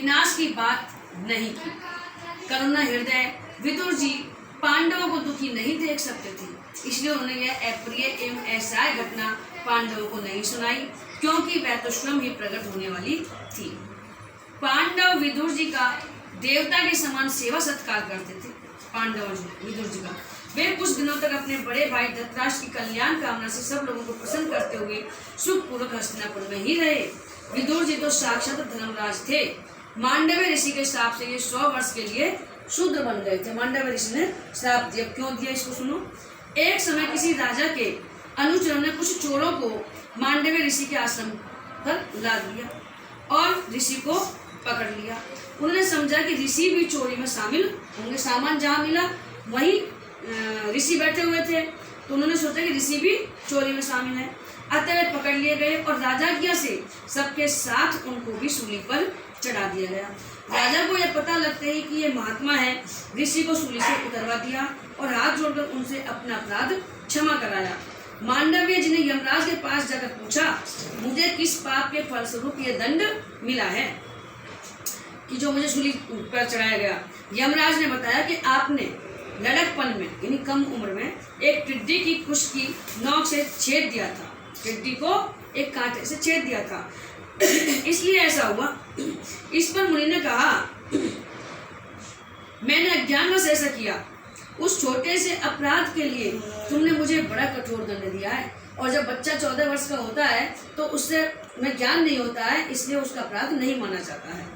विनाश की बात नहीं की। करुणा हृदय विदुर जी पांडवों को दुखी नहीं देख सकते थे, इसलिए उन्होंने यह अप्रिय एवं असह्य घटना पांडवों को नहीं सुनाई, क्योंकि वह तो स्वयं ही प्रकट होने वाली थी। पांडव विदुर जी का देवता के समान सेवा सत्कार करते थे। पांडव जी विदुर जी का वे कुछ दिनों तक अपने बड़े भाई धृतराष्ट्र की कल्याण कामना से सब लोगों को प्रसन्न करते हुए सुखपूर्वक हस्तिनापुर में ही रहे। विदुर जी तो साक्षात धर्मराज थे। मांडव्य ऋषि के श्राप से ये 100 वर्ष के लिए शूद्र बन गए थे। मांडव्य ऋषि ने श्राप दिया, क्यों दिया इसको सुनो। एक समय किसी राजा के अनुचरों ने कुछ चोरों को मांडव्य ऋषि के आश्रम पर ला दिया और ऋषि को पकड़ लिया। उन्होंने समझा कि ऋषि भी चोरी में शामिल होंगे, सामान जहाँ मिला वहीं ऋषि बैठे हुए थे, तो उन्होंने सोचा कि ऋषि भी चोरी में शामिल है। अतः वे पकड़ लिए गए और राजाज्ञा से सबके साथ उनको भी सूली पर चढ़ा दिया गया। राजा को यह पता लगते ही कि ये महात्मा है, ऋषि को सूली से उतरवा दिया और हाथ जोड़कर उनसे अपना अपराध क्षमा कराया। मांडव्य जी ने यमराज के पास जाकर पूछा, मुझे किस पाप के फलस्वरूप ये दंड मिला है कि जो मुझे सूली पर चढ़ाया गया। यमराज ने बताया कि आपने लड़कपन में यानी कम उम्र में एक टिड्डी की कुश की नोक से छेद दिया था, टिड्डी को एक कांटे से छेद दिया था, इसलिए ऐसा हुआ। इस पर मुनि ने कहा, मैंने अज्ञानवश ऐसा किया। उस छोटे से अपराध के लिए तुमने मुझे बड़ा कठोर दंड दिया है, और जब बच्चा 14 वर्ष का होता है तो उससे में ज्ञान नहीं होता है, इसलिए उसका अपराध नहीं माना जाता है,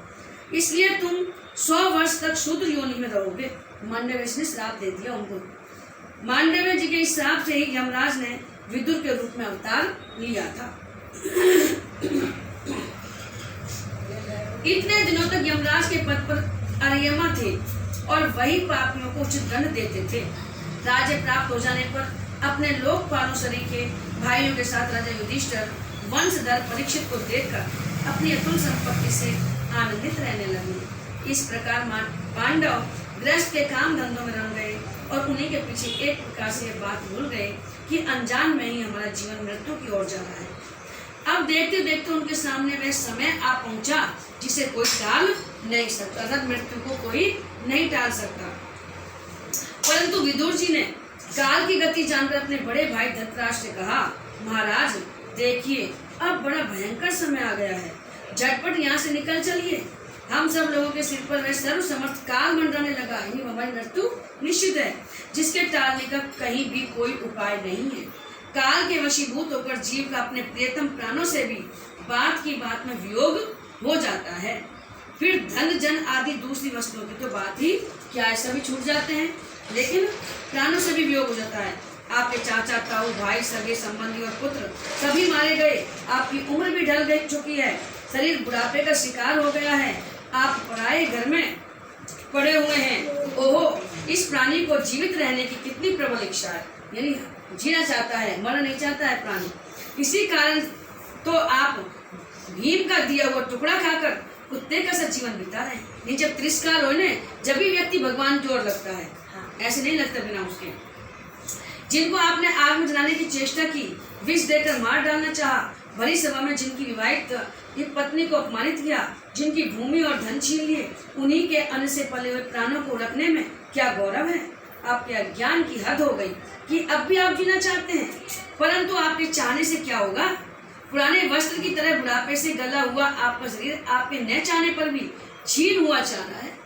इसलिए तुम 100 वर्ष तक शूद्र योनि में रहोगे। मांडव्य ने श्राप दे दिया उनको। मांडव्य जी के इस श्राप से ही यमराज ने विदुर के रूप में अवतार लिया था। इतने दिनों तक यमराज के पद पर अर्यमा थे और वही पापियों को उचित दंड देते थे। राज्य प्राप्त हो जाने पर अपने लोकपालों सरीखे भाइयों के साथ राजा युधिष्ठिर वंशधर परीक्षित को देखकर अपनी अतुल संपत्ति से आनंदित रहने लगे। इस प्रकार पांडव गृहस्थ के काम धंधों में रंग गए और उन्हीं के पीछे एक प्रकार से ये बात भूल गए कि अनजान में ही हमारा जीवन मृत्यु की ओर जा रहा है। अब देखते देखते उनके सामने वह समय आ पहुंचा जिसे कोई टाल नहीं सकता, अर्थात मृत्यु को कोई नहीं टाल सकता। परंतु विदुर जी ने काल की गति जानकर अपने बड़े भाई धृतराष्ट्र से कहा, महाराज देखिए अब बड़ा भयंकर समय आ गया है, झटपट यहाँ से निकल चलिए। हम सब लोगों के सिर पर वह सर्वसमर्थ काल मंडराने लगा, यानी हमारी मृत्यु निश्चित है, जिसके टालने का कहीं भी कोई उपाय नहीं है। काल के वशीभूत होकर जीव का अपने प्रियतम प्राणों से भी बात की बात में वियोग हो जाता है। फिर धन जन आदि दूसरी वस्तुओं की तो बात ही क्या है, सभी छूट जाते हैं, लेकिन प्राणों से भी वियोग हो जाता है। आपके चाचा ताऊ भाई सगे संबंधी और पुत्र सभी मारे गए, आपकी उम्र भी ढल गई चुकी है, शरीर बुढ़ापे का शिकार हो गया है, आप पराए घर में पड़े हुए हैं। ओहो, इस प्राणी को जीवित रहने की कितनी प्रबल इच्छा है, यानी जीना चाहता है, मरना नहीं चाहता है प्राणी। इसी कारण तो आप भीम का दिया हुआ टुकड़ा खाकर कुत्ते का सा जीवन बिता रहे हैं। नहीं, जब तिरस्कार हो ने जब भी व्यक्ति भगवान की ओर लगता है, ऐसे नहीं लगता बिना उसके। जिनको आपने आग में जलाने की चेष्टा की, विष देकर मार डालना चाहा, भरी सभा में जिनकी विवाहित पत्नी को अपमानित किया, जिनकी भूमि और धन छीन लिए, उन्हीं के अन्न से पले हुए प्राणों को रखने में क्या गौरव है। आपके अज्ञान की हद हो गई कि अब भी आप जीना चाहते हैं, परंतु आपके चाहने से क्या होगा। पुराने वस्त्र की तरह बुढ़ापे से गला हुआ आपका शरीर आपके न चाहने पर भी छीन हुआ चाह रहा है।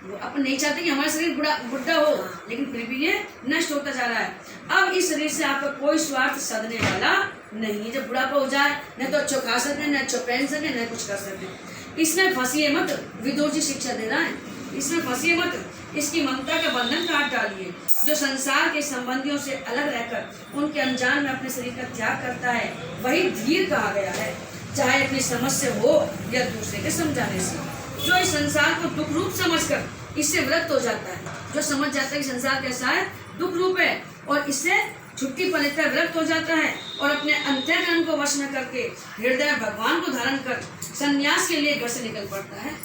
वो अपन नहीं चाहते कि हमारा शरीर बुढ़ा हो, लेकिन फिर भी ये नष्ट होता जा रहा है। अब इस शरीर से आपका कोई स्वार्थ सदने वाला नहीं। जब बुढ़ापा हो जाए, न तो अच्छा खा सके, न अच्छा पहन सके, न कुछ कर सके। इसमें फंसिए मत, विदुर जी शिक्षा दे रहा है, इसमें फंसिए मत, इसकी ममता का बंधन काट डालिए। जो संसार के संबंधियों से अलग रहकर उनके अनजान में अपने शरीर का त्याग करता है, वही धीर कहा गया है, चाहे अपनी समझ से हो या दूसरे के समझाने से। जो इस संसार को दुख रूप समझकर इससे विरक्त हो जाता है, जो समझ जाता है कि संसार कैसा है, दुख रूप है, और इससे छुट्टी पर लेकर विरक्त हो जाता है और अपने अंतःकरण को वश में करके हृदय भगवान को धारण कर संन्यास के लिए घर से निकल पड़ता है,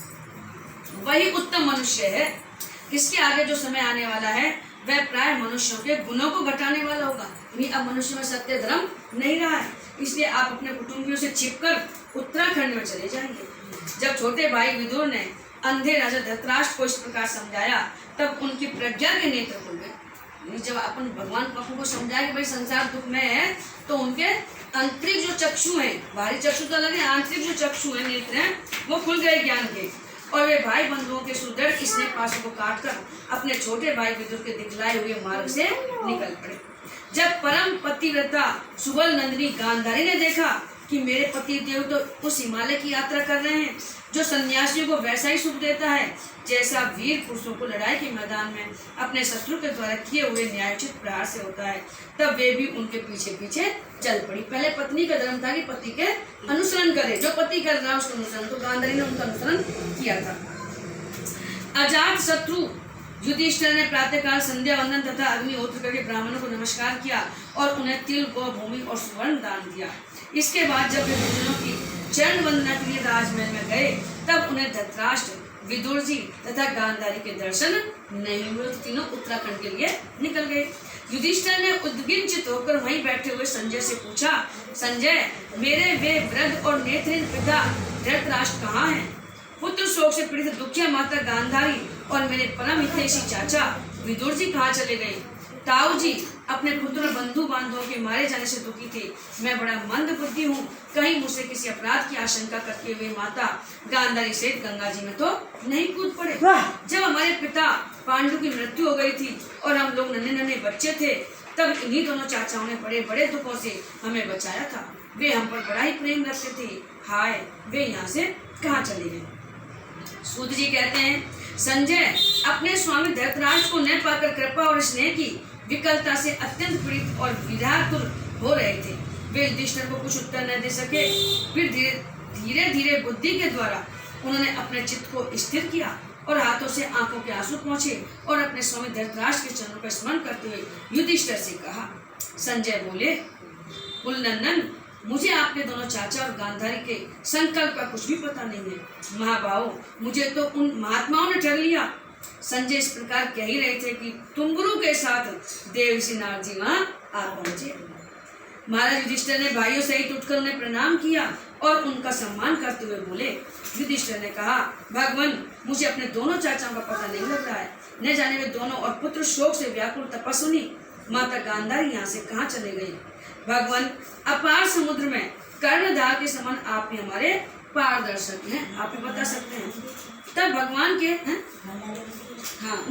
वही उत्तम मनुष्य है। इसके आगे जो समय आने वाला है वह प्राय मनुष्यों के गुणों को घटाने वाला होगा। अब मनुष्य में सत्य धर्म नहीं रहा है, इसलिए आप अपने कुटुंबियों से छिपकर उत्तराखंड में चले जाएंगे। जब छोटे भाई विदुर ने अंधे राजा धृतराष्ट्र को इस प्रकार समझाया तब उनकी प्रज्ञा के नेत्र खुल गए। जब अपन भगवान पप्पू को समझाया कि भाई संसार दुख में है, तो उनके आंतरिक जो चक्षु हैं, बाहरी चक्षु तो अलग है, आंतरिक जो चक्षु हैं, नेत्र हैं, वो खुल गए ज्ञान के, और वे भाई बंधुओं के सुदृढ़ स्नेह पाशों को काटकर अपने छोटे भाई विदुर के दिखलाए हुए मार्ग से निकल पड़े। जब परम पतिव्रता सुबल नंदिनी गांधारी ने देखा कि मेरे पति देव तो उस हिमालय की यात्रा कर रहे हैं जो सन्यासियों को वैसा ही सुख देता है जैसा वीर पुरुषों को लड़ाई के मैदान में अपने शत्रु के द्वारा किए हुए न्यायोचित प्रहार से होता है, तब वे भी उनके पीछे पीछे चल पड़ी। पहले पत्नी का धर्म था कि पति के अनुसरण करे, जो पति कर रहा है उसका अनुसरण, तो गांधारी ने उनका अनुसरण किया था। अजात शत्रु युधिष्ठिर ने प्रातःकाल संध्या वंदन तथा अग्निहोत्र करके ब्राह्मणों को नमस्कार किया और उन्हें तिल, गौ, भूमि और सुवर्ण दान दिया। इसके बाद जब वे गुरुजनों की चरण वंदना के लिए राजमहल में गए तब उन्हें धृतराष्ट्र, विदुर जी तथा गांधारी के दर्शन नहीं हुए, तो तीनों उत्तराखंड के लिए निकल गए। युधिष्ठिर ने उद्विग्न होकर वहीं बैठे हुए संजय से पूछा, संजय, मेरे वे वृद्ध और नेत्रहीन पिता धृतराष्ट्र कहाँ हैं? पुत्र शोक से पीड़ित दुखिया माता गांधारी और मेरे परम हितैषी चाचा विदुर जी कहाँ चले गए? ताऊ जी अपने पुत्र और बंधु बांधवों के मारे जाने से दुखी थे। मैं बड़ा मंद बुद्धि हूँ, कहीं मुझसे किसी अपराध की आशंका करते हुए माता गांधारी सहित गंगा जी में तो नहीं कूद पड़े। जब हमारे पिता पांडु की मृत्यु हो गई थी और हम लोग नन्हे नन्हे बच्चे थे, तब इन्हीं दोनों चाचाओं ने बड़े बड़े दुखों से हमें बचाया था। वे हम पर बड़ा ही प्रेम रखते थे। हाय, वे यहाँ से कहाँ चले गए? सूत जी कहते हैं, संजय अपने स्वामी धृतराष्ट्र को न पाकर कृपा और स्नेह की विकलता से अत्यंत पीड़ित और विधातुर हो रहे थे। वे युधिष्ठिर को कुछ उत्तर न दे सके। फिर धीरे धीरे बुद्धि के द्वारा उन्होंने अपने चित्त को स्थिर किया और हाथों से आंखों के आंसू पहुंचे और अपने स्वामी धृतराष्ट्र के चरणों का स्मरण करते हुए युधिष्ठिर से कहा। संजय बोले, कुलनंदन, मुझे आपके दोनों चाचा और गांधारी के संकल्प का कुछ भी पता नहीं है। महाबाहु, मुझे तो उन महात्माओं ने ठग लिया। संजय इस प्रकार कह ही रहे थे कि तुम गुरु के साथ देवर्षि नारद जी वहां आ पहुंचे। महाराज युधिष्ठिर ने भाइयों सहित उठकर उन्हें प्रणाम किया और उनका सम्मान करते हुए बोले। युधिष्ठिर ने कहा, भगवान, मुझे अपने दोनों चाचाओं का पता नहीं लग रहा है। न जाने वे दोनों और पुत्र शोक से व्याकुल तपस्विनी माता गांधारी यहाँ से कहाँ चले गई। भगवान, अपार समुद्र में कर्णधार के समान आप ही हमारे पारदर्शक हैं, आप ही बता सकते हैं। तब भगवान के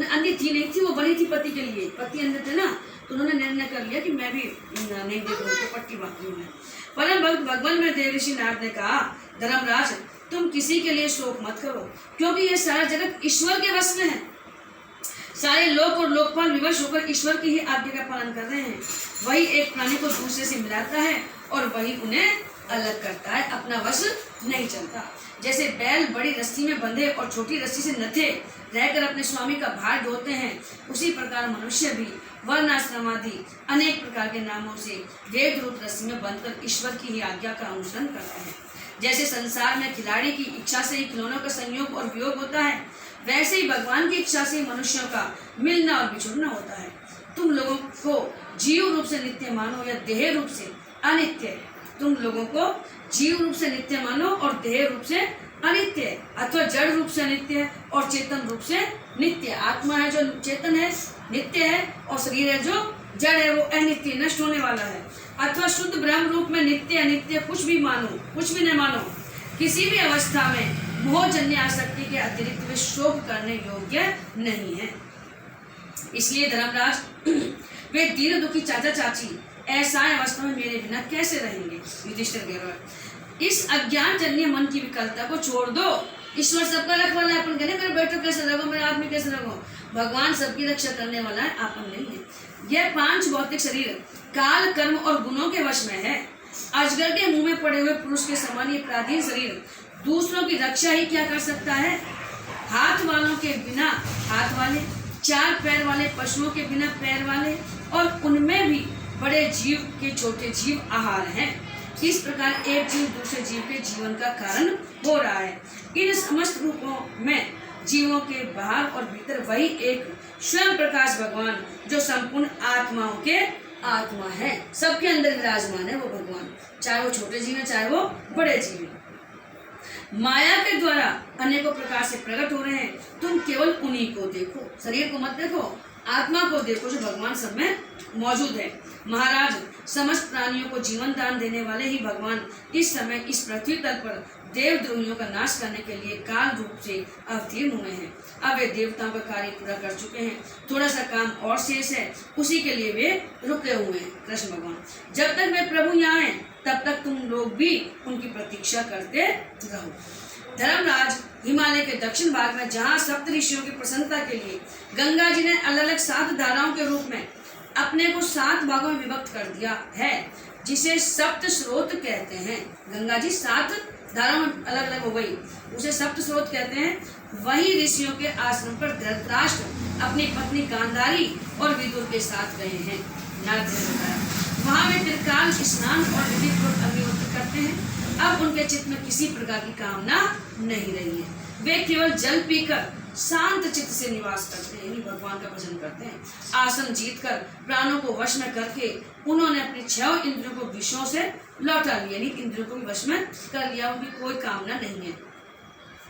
अंधी थी नहीं थी, वो बनी थी पति के लिए। पति अंधे थे ना, तो उन्होंने निर्णय कर लिया कि मैं भी नहीं देख रहा, तो पट्टी बांध ली मैं। परम भक्त भगवान में देवर्षि नारद ने कहा, धर्मराज, तुम किसी के लिए शोक मत करो, क्योंकि ये सारा जगत ईश्वर के वश में है। सारे लोक और लोकपाल विवश होकर ईश्वर की ही आज्ञा का पालन कर रहे हैं। वही एक प्राणी को दूसरे से मिलाता है और वही उन्हें अलग करता है, अपना वश नहीं चलता। जैसे बैल बड़ी रस्सी में बंधे और छोटी रस्सी से नथे रहकर अपने स्वामी का भार ढोते हैं, उसी प्रकार मनुष्य भी वर्णाश्रम आदि अनेक प्रकार के नामों से वेद रूप रस्सी में बंधकर ईश्वर की ही आज्ञा का अनुसरण करते हैं। जैसे संसार में खिलाड़ी की इच्छा से ही खिलौनों का संयोग और वियोग होता है, वैसे ही भगवान की इच्छा से मनुष्यों का मिलना और बिछुड़ना होता है। तुम लोगों को जीव रूप से नित्य मानो या देह रूप से अनित्य। तुम लोगों को जीव रूप से नित्य मानो और देह रूप से अनित्य, अथवा जड़ रूप से अनित्य और चेतन रूप से नित्य। आत्मा है जो चेतन है, नित्य है, और शरीर है जो जड़ है, वो अनित्य, नष्ट होने वाला है। अथवा शुद्ध ब्रह्म रूप में नित्य अनित्य कुछ भी मानो, कुछ भी न मानो। किसी भी अवस्था में मोहजन्य आसक्ति के अतिरिक्त वे शोक करने योग्य नहीं है। इसलिए धर्मराज, वे दीन दुखी चाचा चाची ऐसा अवस्था में मेरे बिना कैसे रहेंगे? युधिष्ठिर कह रहा है, इस अज्ञान जन्य मन की विकलता को छोड़ दो। ईश्वर सबका रखवाला है, अपन कहने कर बैठो कैसे रखो, मेरे आदमी कैसे रखो। भगवान सबकी रक्षा करने वाला है, आपन नहीं है। यह पांच भौतिक शरीर काल, कर्म और गुणों के वश में है। अजगर के मुंह में पड़े हुए पुरुष के समान ये पराधीन शरीर दूसरों की रक्षा ही क्या कर सकता है? हाथ वालों के बिना हाथ वाले, चार पैर वाले पशुओं के बिना पैर वाले, और उनमें भी बड़े जीव के छोटे जीव आहार हैं। इस प्रकार एक जीव दूसरे जीव के जीवन का कारण हो रहा है। इन समस्त रूपों में जीवों के बाहर और भीतर वही एक स्वयं प्रकाश भगवान जो संपूर्ण आत्माओं के आत्मा है, सबके अंदर विराजमान है वो भगवान, चाहे वो छोटे जीव है चाहे वो बड़े जीव है। माया के द्वारा अनेकों प्रकार से प्रकट हो रहे हैं। तुम केवल उन्हीं को देखो, शरीर को मत देखो, आत्मा को देखो जो भगवान सब में मौजूद है। महाराज, समस्त प्राणियों को जीवन दान देने वाले ही भगवान इस समय इस पृथ्वी तल पर देवद्रोहियों का नाश करने के लिए काल रूप से अवतीर्ण हुए हैं। अब वे देवताओं का कार्य पूरा कर चुके हैं, थोड़ा सा काम और शेष है, उसी के लिए वे रुके हुए हैं। कृष्ण भगवान, जब तक वे प्रभु यहाँ हैं तब तक तुम लोग भी उनकी प्रतीक्षा करते रहो। धर्मराज, हिमालय के दक्षिण भाग में जहाँ सप्त ऋषियों की प्रसन्नता के लिए गंगा जी ने अलग अलग 7 धाराओं के रूप में अपने को 7 भागों में विभक्त कर दिया है, जिसे सप्त स्रोत कहते हैं। गंगा जी 7 धाराओं में अलग अलग हो गई, उसे सप्त स्रोत कहते हैं। वही ऋषियों के आश्रम पर धृतराष्ट्र अपनी पत्नी गांधारी और विदुर के साथ गए हैं। नारद ने बताया, वहाँ वे त्रिकाल स्नान और विधिपूर्वक अग्निहोत्र करते हैं। अब उनके चित्त में किसी प्रकार की कामना नहीं रही है, वे केवल जल पीकर शांत चित्त से निवास करते हैं, यानी भगवान का भजन करते हैं। आसन जीतकर प्राणों को वश में करके उन्होंने अपनी 6 इंद्रियों को विषयों से लौटा लिया, यानी इंद्रियों को वश में कर लिया, उनकी कोई कामना नहीं है।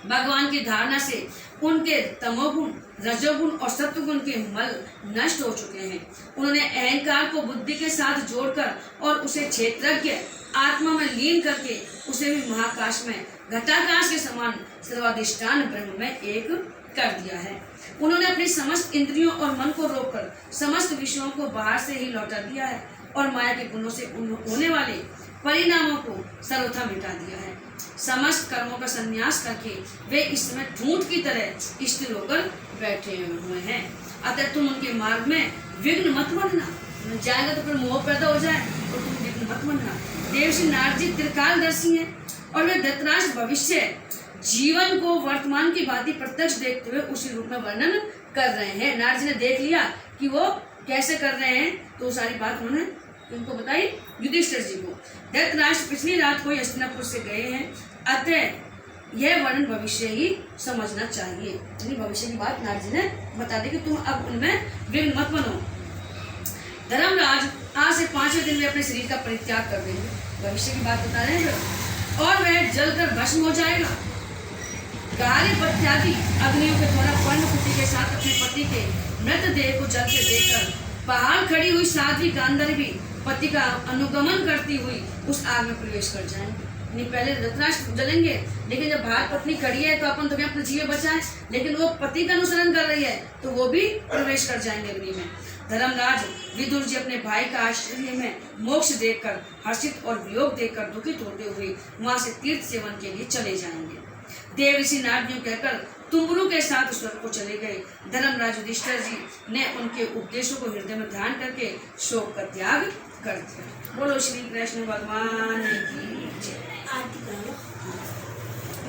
भगवान की धारणा से उनके तमोगुण, रजोगुण और सत्वगुण के मल नष्ट हो चुके हैं। उन्होंने अहंकार को बुद्धि के साथ जोड़कर और उसे क्षेत्रज्ञ आत्मा में लीन करके उसे भी महाकाश में घटाकाश के समान सर्वाधिष्ठान ब्रह्म में एक कर दिया है। उन्होंने अपनी समस्त इंद्रियों और मन को रोककर समस्त विषयों को बाहर से ही लौटा दिया है और माया के गुणों से होने वाले परिणामों को सर्वथा मिटा दिया है। समस्त कर्मों का संन्यास करके वे इस समय ठूंठ की तरह स्थिर होकर बैठे हुए हैं। अतः तुम उनके मार्ग में विघ्न मत बनना, जाएगा तो फिर मोह पैदा हो जाए, और तुम विघ्न मत बनना। देवश्री नारद जी त्रिकालदर्शी हैं और वे धृतराष्ट्र भविष्य जीवन को वर्तमान की भांति प्रत्यक्ष देखते हुए उसी रूप में वर्णन कर रहे हैं। नारद जी ने देख लिया कि वो कैसे कर रहे हैं, तो सारी बात उन्होंने उनको बताई युधिष्ठिर जी को। धृतराष्ट्र पिछली रात को हस्तिनापुर से गए हैं, अतः यह वर्णन भविष्य ही समझना चाहिए, यानी भविष्य की बात नारद जी ने बता दी कि तुम अब उनमें विघ्न मत बनो। धर्मराज, आज से 5वें दिन वे अपने शरीर का परित्याग कर देंगे, भविष्य की बात बता रहे हैं, और वह जलकर भस्म हो जाएगा। गारे पत्यादि अग्नियों के द्वारा पर्णकुटी के साथ अपने पति के मृतदेह को जल के देकर पहाड़ खड़ी हुई साध्वी गांधारी भी पति का अनुगमन करती हुई उस आग में प्रवेश कर जाएंगे। नहीं, पहले धृतराष्ट्र जलेंगे, लेकिन जब भार पत्नी खड़ी है तो अपन तो अपने जीव बचाएं, लेकिन वो पति का अनुसरण कर रही है तो वो भी प्रवेश कर जाएंगे अग्नि में। धर्मराज, विदुर जी अपने भाई का आश्चर्य में मोक्ष देखकर हर्षित और वियोग देखकर दुखित होते हुए वहां से तीर्थ सेवन के लिए चले जाएंगे। देव ऋषि नारद यूं कहकर तुम्बरू के साथ स्वर्ग को चले गए। धर्मराज युधिष्ठिर जी ने उनके उपदेशों को हृदय में ध्यान करके शोक का त्याग कर दिया। बोलो श्री कृष्ण भगवान की जय।